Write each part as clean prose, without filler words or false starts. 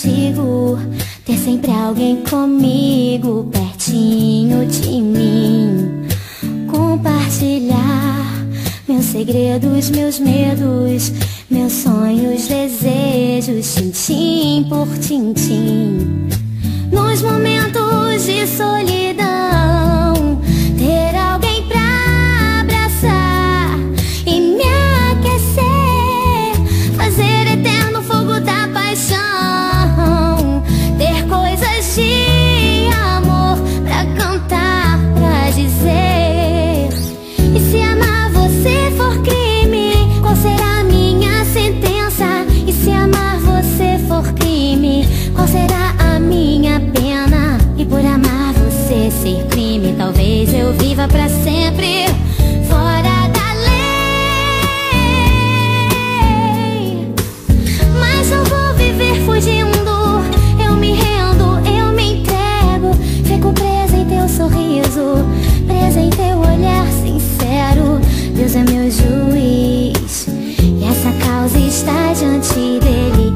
contigo, ter sempre alguém comigo, pertinho de mim. Compartilhar meus segredos, meus medos, meus sonhos, desejos, tintim por tintim. Nos momentos de solidão, ter alguém pra abraçar e me aquecer, fazer eterno fogo da paixão, ter coisas de amor pra cantar, pra dizer. E se amar você for crime, qual será a minha sentença? E se amar você for crime, qual será a minha pena? E por amar você ser crime, talvez eu viva pra sempre fora da lei. Mas eu vou viver fugindo, eu me rendo, eu me entrego. Fico presa em teu sorriso, presa em teu olhar sincero. Deus é meu juiz e essa causa está diante dele.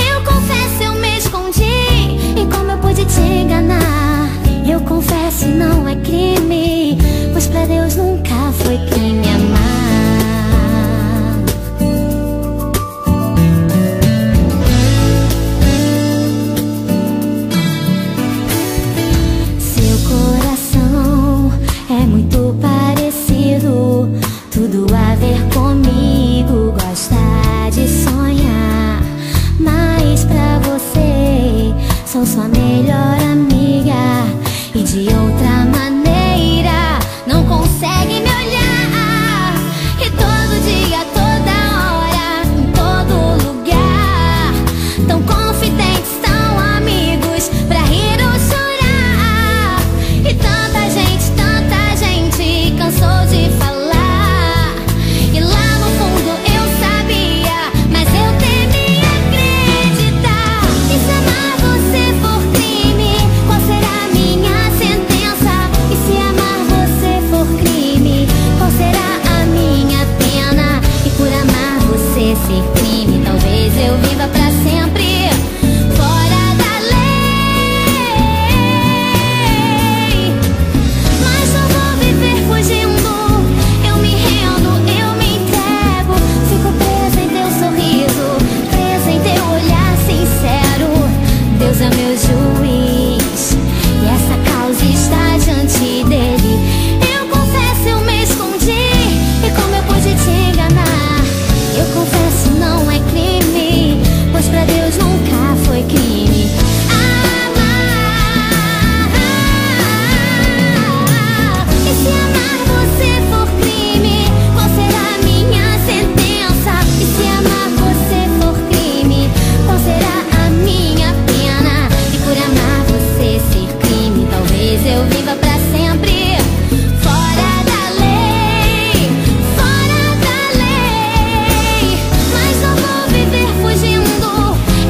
Eu confesso, eu me escondi, e como eu pude te enganar? Eu confesso, não é crime, pois pra Deus nunca foi crime amar. Seu coração é muito parecido, tudo a ver comigo, gosta de sonhar. Mas pra você sou sua melhor amiga, e de outra maneira não consegue me olhar. E todo dia, toda hora, em todo lugar, tão confidentes, tão amigos, pra rir ou chorar. E tanta gente cansou de falar, e lá no fundo eu sabia, mas eu temia acreditar. E se amar você for crime, qual será a minha sentença? E se amar você for crime, qual será a minha pena? E por amar você ser crime, talvez eu viva pra sempre fora da lei. Mas eu vou viver fugindo, eu me rendo, eu me entrego. Fico presa em teu sorriso, presa em teu olhar sincero. Deus é meu juiz e essa causa está diante dele. Eu confesso, eu me escondi, e como eu pude te enganar? Eu confesso, não é crime, pois pra Deus nunca foi crime amar. E se amar você for crime, qual será a minha sentença? E se amar você for crime, qual será a minha pena? E por amar você ser crime, talvez eu viva pra sempre fora da lei, fora da lei. Mas não vou viver fugindo,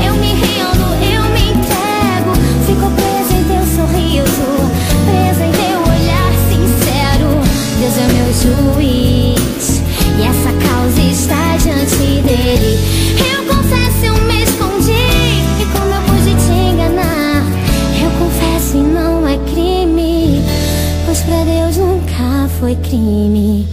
eu me rendo, eu me entrego. Fico presa em teu sorriso, presa em teu olhar sincero. Deus é meu juiz e essa causa está diante dele. Eu confesso, eu me escondi, e como eu pude te enganar? Eu confesso e não é crime, pois pra Deus nunca foi crime.